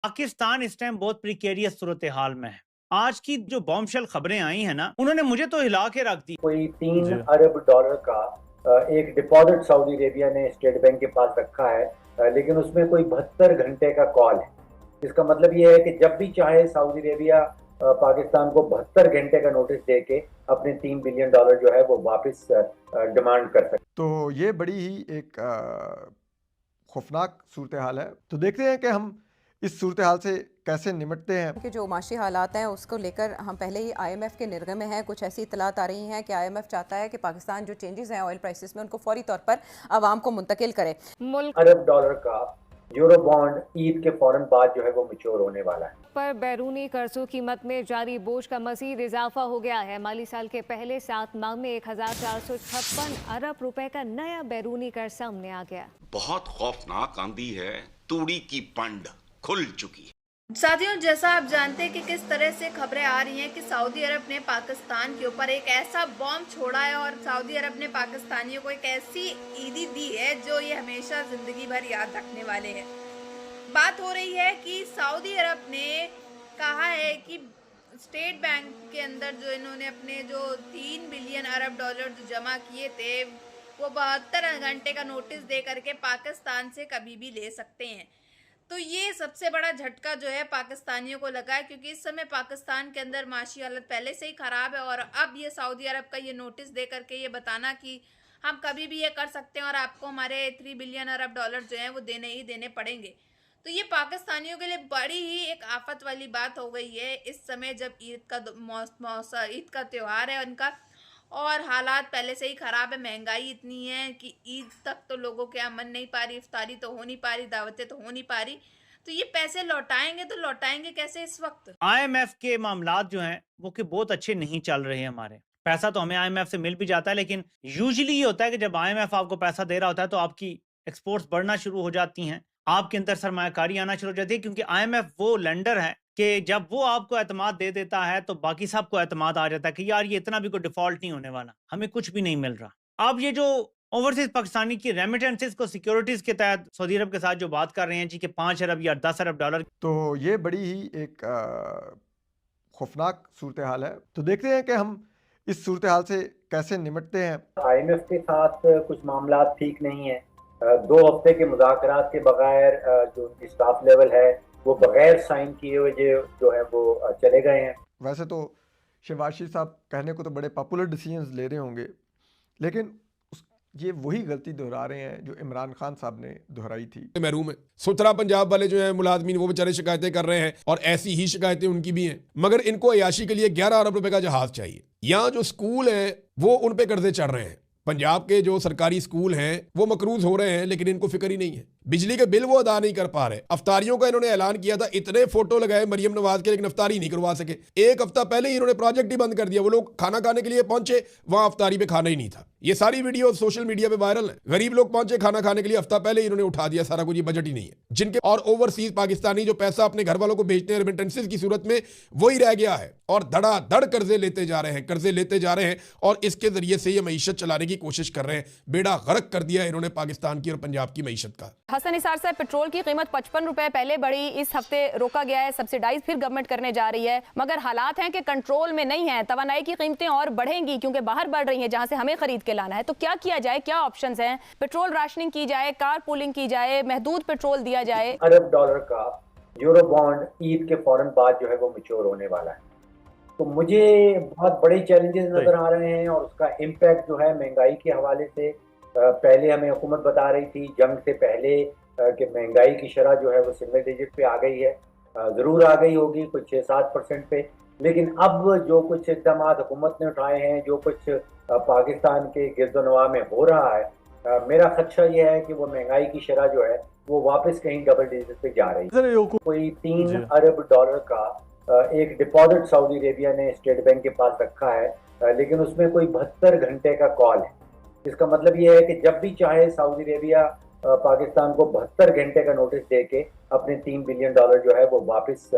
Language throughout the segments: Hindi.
पाकिस्तान इस टाइम बहुत प्रिकेरियस सूरत हाल में है। आज की जो बॉम्बशेल खबरें आई हैं ना, उन्होंने मुझे तो हिला के रख दी। कोई 3 अरब डॉलर का एक डिपॉजिट सऊदी अरेबिया ने स्टेट बैंक के पास रखा है, लेकिन उसमें कोई 72 घंटे का कॉल है। इसका मतलब ये है कि जब भी चाहे सऊदी अरेबिया पाकिस्तान को 72 घंटे का नोटिस दे के अपने $3 बिलियन जो है वो वापस डिमांड कर सकते। तो ये बड़ी ही एक खौफनाक सूरत हाल है। तो देखते हैं कि हम इस सूरत हाल से कैसे निपटते हैं। कि जो माशी हालात हैं उसको लेकर हम पहले ही IMF के निर्गम में हैं। कुछ ऐसी इतलात आ रही हैं कि IMF चाहता है कि पाकिस्तान जो चेंजेस हैं ऑयल प्राइसेस में उनको फौरी तौर पर आवाम को मुंतकिल करे। अरब डॉलर का यूरो बॉन्ड ईद के फौरन बाद जो है वो मैच्योर होने वाला है। पर बैरूनी कर्जों कीमत में जारी बोझ का मजीद इजाफा हो गया है। माली साल के पहले 7 माह में 1456 अरब रुपए का नया बैरूनी कर्ज सामने आ गया। बहुत खौफनाक आंधी है, तूड़ी की पंड खुल चुकी है। साथियों, जैसा आप जानते हैं कि किस तरह से खबरें आ रही हैं कि सऊदी अरब ने पाकिस्तान के ऊपर एक ऐसा बॉम्ब छोड़ा है और सऊदी अरब ने पाकिस्तानियों को एक ऐसी ईदी दी है जो ये हमेशा जिंदगी भर याद रखने वाले हैं। बात हो रही है कि सऊदी अरब ने कहा है कि स्टेट बैंक के अंदर जो इन्होंने अपने जो $3 बिलियन जो जमा किए थे वो 72 घंटे का नोटिस दे करके पाकिस्तान से कभी भी ले सकते हैं। तो ये सबसे बड़ा झटका जो है पाकिस्तानियों को लगा है, क्योंकि इस समय पाकिस्तान के अंदर माशी हालत पहले से ही ख़राब है और अब ये सऊदी अरब का ये नोटिस दे करके ये बताना कि हम कभी भी ये कर सकते हैं और आपको हमारे $3 बिलियन जो हैं वो देने ही देने पड़ेंगे। तो ये पाकिस्तानियों के लिए बड़ी ही एक आफत वाली बात हो गई है इस समय, जब ईद का त्यौहार है उनका और हालात पहले से ही ख़राब है। महंगाई इतनी है कि ईद तक तो लोगों के यहाँ मन नहीं पा रही, इफ्तारी तो हो नहीं पा रही, दावतें तो हो नहीं पा रही। तो ये पैसे लौटाएंगे तो लौटाएंगे कैसे इस वक्त? IMF के मामलात जो हैं वो कि बहुत अच्छे नहीं चल रहे हैं हमारे। पैसा तो हमें IMF से मिल भी जाता है, लेकिन यूजुअली ये होता है कि जब IMF आपको पैसा दे रहा होता है तो आपकी एक्सपोर्ट्स बढ़ना शुरू हो जाती हैं, आपके अंदर सरमायाकारी आना शुरू हो जाती है, क्योंकि IMF वो लेंडर है कि जब वो आपको एतमाद दे देता है तो बाकी सबको एतमाद आ जाता है कि यार ये इतना भी कोई डिफॉल्ट नहीं होने वाला, हमें कुछ भी नहीं मिल रहा। अब ये जो ओवरसीज पाकिस्तानी की रेमिटेंसेस को सिक्योरिटीज के तहत सऊदी अरब के साथ जो बात कर रहे हैं जी कि 5 अरब या 10 अरब डॉलर, तो ये बड़ी ही एक खौफनाक सूरत हाल है। तो देखते हैं कि हम इस सूरत हाल से कैसे निपटते हैं। IMF के साथ कुछ मामला ठीक नहीं है। 2 हफ्ते के मुज़ाकरात के बगैर जो उनकी स्टाफ लेवल है वो बगैर साइन किए हुए जो है वो चले गए हैं। वैसे तो शहबाज शरीफ साहब कहने को तो बड़े पॉपुलर डिसीजंस ले रहे होंगे, लेकिन ये वही गलती दोहरा रहे हैं जो इमरान खान साहब ने दोहराई थी। महरूम है सुथरा पंजाब वाले जो है मुलाजमीन, वो बेचारे शिकायतें कर रहे हैं और ऐसी ही शिकायतें उनकी भी हैं, मगर इनको अयाशी के लिए 11 अरब रुपए का जहाज चाहिए। यहाँ जो स्कूल हैं वो उन पे कर्जे चढ़ रहे हैं। पंजाब के जो सरकारी स्कूल हैं वो मकरूज हो रहे हैं, लेकिन इनको फिक्र ही नहीं है। बिजली के बिल वो अदा नहीं कर पा रहे। अफ्तारियों का इन्होंने ऐलान किया था, इतने फोटो लगाए मरियम नवाज के, लेकिन अफ्तारी नहीं करवा सके। 1 हफ्ता पहले ही इन्होंने प्रोजेक्ट ही बंद कर दिया। वो लोग खाना खाने के लिए पहुंचे, वहां अफ्तारी पे खाना ही नहीं था। ये सारी वीडियो सोशल मीडिया पे वायरल है। गरीब लोग पहुंचे खाना खाने के लिए, हफ्ता पहले इन्होंने उठा दिया सारा कुछ, ये बजट ही नहीं है। जिनके और ओवरसीज पाकिस्तानी जो पैसा अपने घर वालों को भेजते हैं रेमिटेंसेस की सूरत में, वही रह गया है और धड़ाधड़ कर्जे लेते जा रहे हैं, कर्जे लेते जा रहे हैं और इसके जरिए से ये मईशत चलाने की कोशिश कर रहे हैं। बेड़ा गर्क कर दिया इन्होंने पाकिस्तान की और पंजाब की मईशत का। हसन निसार साहब, पेट्रोल की कीमत 55 रुपए पहले बढ़ी, इस हफ्ते रोका गया है, सब्सिडाइज फिर गवर्नमेंट करने जा रही है, मगर हालात हैं कि कंट्रोल में नहीं है। तवानाई की कीमतें और बढ़ेंगी क्योंकि बाहर बढ़ रही हैं जहां से हमें खरीद के लाना है। तो क्या किया जाए, क्या ऑप्शंस हैं? पेट्रोल राशनिंग की जाए, कार पूलिंग की जाए, महदूद पेट्रोल दिया जाए? अरब डॉलर का यूरो बॉन्ड ईद के फौरन बाद जो है वो मैच्योर होने वाला है। तो मुझे बहुत बड़े चैलेंजेस नजर आ रहे हैं और उसका इम्पैक्ट जो है महंगाई के हवाले से, पहले हमें हुकूमत बता रही थी जंग से पहले कि महंगाई की शरह जो है वो सिंगल डिजिट पे आ गई है। ज़रूर आ गई होगी कुछ 6-7% पे, लेकिन अब जो कुछ इक़दाम हुकूमत ने उठाए हैं, जो कुछ पाकिस्तान के गिरदोनवा में हो रहा है, मेरा खदशा यह है कि वो महंगाई की शरह जो है वो वापस कहीं डबल डिजिट पे जा रही है। कोई 3 अरब डॉलर का एक डिपॉजिट सऊदी अरेबिया ने स्टेट बैंक के पास रखा है, लेकिन उसमें कोई 72 घंटे का कॉल है। इसका मतलब ये है कि जब भी चाहे सऊदी अरेबिया पाकिस्तान को 72 घंटे का नोटिस दे के अपने $3 बिलियन जो है वो वापस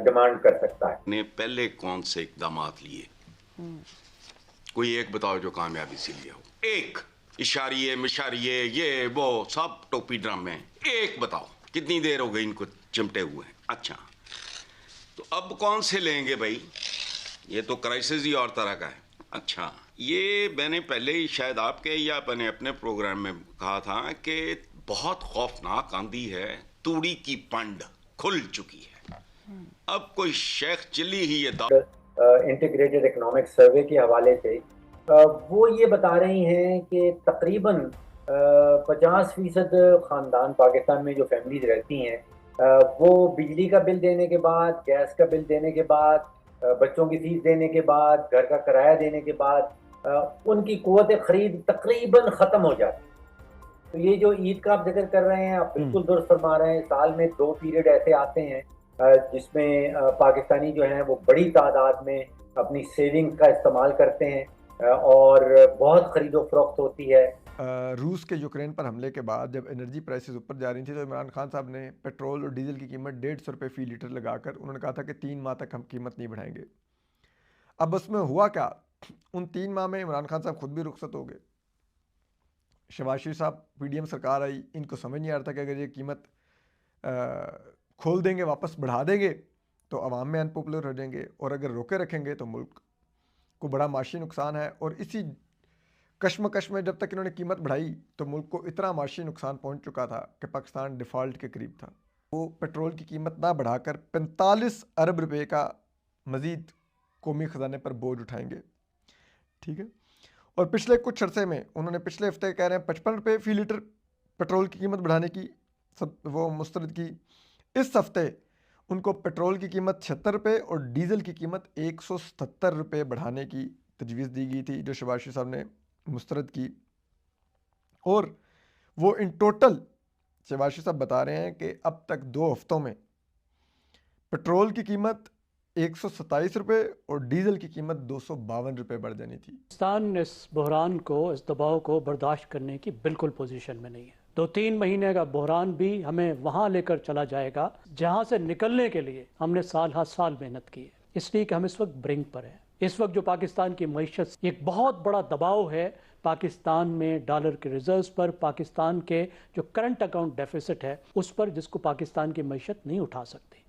डिमांड कर सकता है। ने पहले कौन से इकदाम लिए? कोई एक बताओ जो कामयाबी से लिया हो। एक इशारिये मिशारिये ये वो सब टोपी ड्रामे, एक बताओ। कितनी देर हो गई इनको चिमटे हुए? अच्छा, तो अब कौन से लेंगे भाई? ये तो क्राइसिस ही और तरह का है। अच्छा, ये मैंने पहले ही शायद आपके या मैंने अपने प्रोग्राम में कहा था कि बहुत खौफनाक आंधी है, तूड़ी की पंड खुल चुकी है। अब कोई शेख चिल्ली ही ये इंटीग्रेटेड इकोनॉमिक सर्वे के हवाले से वो ये बता रही हैं कि तकरीबन 50% ख़ानदान पाकिस्तान में जो फैमिलीज रहती हैं वो बिजली का बिल देने के बाद, गैस का बिल देने के बाद, बच्चों की फीस देने के बाद, घर का किराया देने के बाद उनकी क़ुव्वत ख़रीद तकरीबन ख़त्म हो जाती है। तो ये जो ईद का आप जिक्र कर रहे हैं, आप बिल्कुल दुरुस्त फरमा रहे हैं। साल में 2 पीरियड ऐसे आते हैं जिसमें पाकिस्तानी जो हैं वो बड़ी तादाद में अपनी सेविंग्स का इस्तेमाल करते हैं और बहुत खरीदो फरोख्त होती है। रूस के यूक्रेन पर हमले के बाद जब एनर्जी प्राइसेस ऊपर जा रही थी तो इमरान खान साहब ने पेट्रोल और डीजल की कीमत 150 रुपये फ़ी लीटर लगाकर उन्होंने कहा था कि 3 माह तक हम कीमत नहीं बढ़ाएंगे। अब उसमें हुआ क्या, उन 3 माह में इमरान खान साहब खुद भी रुखसत हो गए। शहबाज शरीफ साहब PDM सरकार आई, इनको समझ नहीं आ रहा था कि अगर ये कीमत खोल देंगे, वापस बढ़ा देंगे तो अवाम में अनपॉपुलर हो जाएंगे, और अगर रोके रखेंगे तो मुल्क को बड़ा माशी नुकसान है। और इसी कश्मकश में जब तक इन्होंने कीमत बढ़ाई तो मुल्क को इतना माशी नुकसान पहुंच चुका था कि पाकिस्तान डिफ़ॉल्ट के करीब था। वो पेट्रोल की कीमत ना बढ़ाकर 45 अरब रुपए का मज़ीद कौमी ख़जाने पर बोझ उठाएंगे, ठीक है। और पिछले कुछ अरसे में उन्होंने पिछले हफ्ते कह रहे हैं 55 रुपये फ़ी लीटर पेट्रोल की कीमत बढ़ाने की वो मुस्तरद की। इस हफ्ते उनको पेट्रोल की कीमत 76 रुपये और डीज़ल की कीमत 177 रुपये बढ़ाने की तजवीज़ दी गई थी, जो शहबाज शरीफ साहब ने मुस्तरद की। और वो इन टोटल शहबाज शरीफ साहब बता रहे हैं कि अब तक 2 हफ्तों में पेट्रोल की कीमत 127 रुपये और डीज़ल की कीमत 252 रुपये बढ़ जानी थी। पाकिस्तान इस बहरान को, इस दबाव को बर्दाश्त करने की बिल्कुल पोजीशन में नहीं है। 2-3 महीने का बहरान भी हमें वहाँ लेकर चला जाएगा जहाँ से निकलने के लिए हमने साल हर साल मेहनत की है, इसलिए कि हम इस वक्त ब्रिंक पर हैं। इस वक्त जो पाकिस्तान की मईशत, एक बहुत बड़ा दबाव है पाकिस्तान में डॉलर के रिजर्व्स पर, पाकिस्तान के जो करंट अकाउंट डेफिसिट है उस पर, जिसको पाकिस्तान की मईशत नहीं उठा सकती।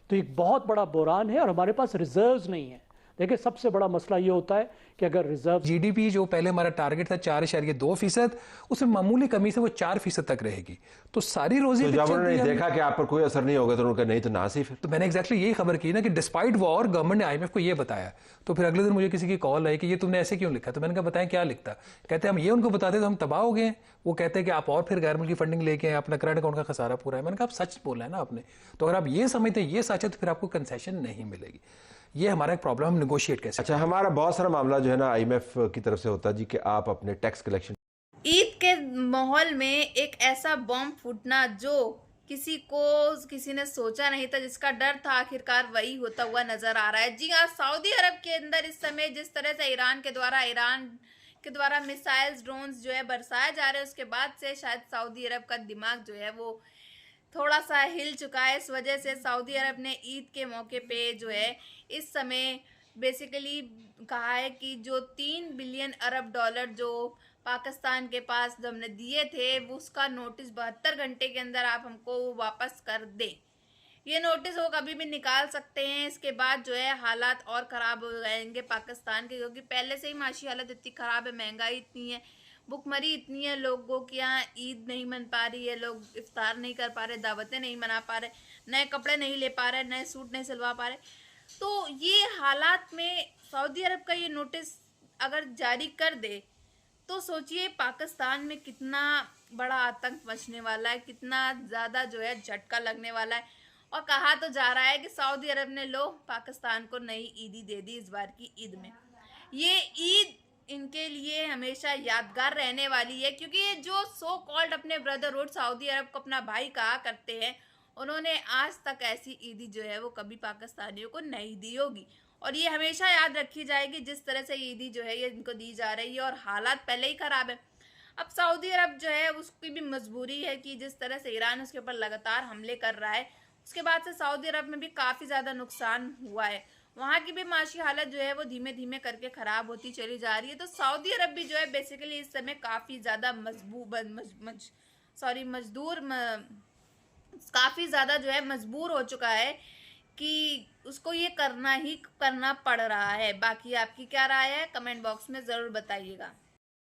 तो एक बहुत बड़ा बहरान है और हमारे पास रिजर्व्स नहीं है। देखिए, सबसे बड़ा मसला ये होता है कि अगर रिजर्व GDP जो पहले हमारा टारगेट था 4.2%, उसमें मामूली कमी से वो 4% तक रहेगी। तो सारी रोजी तो जब उन्होंने देखा कि आप पर कोई असर नहीं होगा तो उन्होंने नहीं तो ना सी फिर। तो मैंने एग्जैक्टली यही खबर की ना कि डिस्पाइट वॉर गवर्नमेंट ने IMF को ये बताया। तो फिर अगले दिन मुझे किसी की कॉल आई कि ये तुमने ऐसे क्यों लिखा, तो मैंने कहा बताएं क्या लिखता। कहते हम ये उनको बताते तो हम तबाह हो गए। वो कहते हैं कि आप और फिर गैर मुल्की फंडिंग लेके आए, अपना करंट अकाउंट का खसारा पूरा है। मैंने कहा आप सच बोला है ना आपने, तो अगर आप ये समझते हैं ये सच है तो फिर आपको कंसेशन नहीं मिलेगी। ये हमारा एक प्रॉब्लम, हम नेगोशिएट कैसे। अच्छा, हमारा बहुत सारा मामला जो है ना IMF की तरफ से होता है जी कि आप अपने टैक्स कलेक्शन। ईद के माहौल में एक ऐसा बॉम्ब फूटना जो किसी ने सोचा नहीं था, जिसका डर था, आखिरकार वही होता हुआ नजर आ रहा है। जी हाँ, सऊदी अरब के अंदर इस समय जिस तरह से ईरान के द्वारा मिसाइल्स, ड्रोन्स जो है बरसाए जा रहे हैं, उसके बाद से शायद सऊदी अरब का दिमाग जो है वो थोड़ा सा हिल चुका है। इस वजह से सऊदी अरब ने ईद के मौके पे जो है इस समय बेसिकली कहा है कि जो 3 बिलियन अरब डॉलर जो पाकिस्तान के पास हमने दिए थे उसका नोटिस 72 घंटे के अंदर आप हमको वापस कर दें। ये नोटिस वो कभी भी निकाल सकते हैं। इसके बाद जो है हालात और ख़राब हो जाएंगे पाकिस्तान के, क्योंकि पहले से ही माशी हालत इतनी ख़राब है, महंगाई इतनी है, भुखमरी इतनी है, लोगों के यहाँ ईद नहीं मन पा रही है, लोग इफ्तार नहीं कर पा रहे, दावतें नहीं मना पा रहे, नए कपड़े नहीं ले पा रहे, नए सूट नहीं सिलवा पा रहे। तो ये हालात में सऊदी अरब का ये नोटिस अगर जारी कर दे तो सोचिए पाकिस्तान में कितना बड़ा आतंक मचने वाला है, कितना ज़्यादा जो है झटका लगने वाला है। और कहा तो जा रहा है कि सऊदी अरब ने लो पाकिस्तान को नई ईदी दे दी इस बार की ईद में। ये ईद इनके लिए हमेशा यादगार रहने वाली है, क्योंकि ये जो सो कॉल्ड अपने ब्रदरहुड सऊदी अरब को अपना भाई कहा करते हैं, उन्होंने आज तक ऐसी ईदी जो है वो कभी पाकिस्तानियों को नहीं दी होगी। और ये हमेशा याद रखी जाएगी जिस तरह से ईदी जो है ये इनको दी जा रही है। और हालात पहले ही ख़राब है। अब सऊदी अरब जो है उसकी भी मजबूरी है कि जिस तरह से ईरान उसके ऊपर लगातार हमले कर रहा है, उसके बाद से सऊदी अरब में भी काफ़ी ज़्यादा नुकसान हुआ है। वहाँ की भी माशी हालत जो है वो धीमे धीमे करके ख़राब होती चली जा रही है। तो सऊदी अरब भी जो है बेसिकली इस समय काफ़ी ज़्यादा काफी ज्यादा जो है मजबूर हो चुका है कि उसको ये करना ही करना पड़ रहा है। बाकी आपकी क्या राय है, कमेंट बॉक्स में जरूर बताइएगा।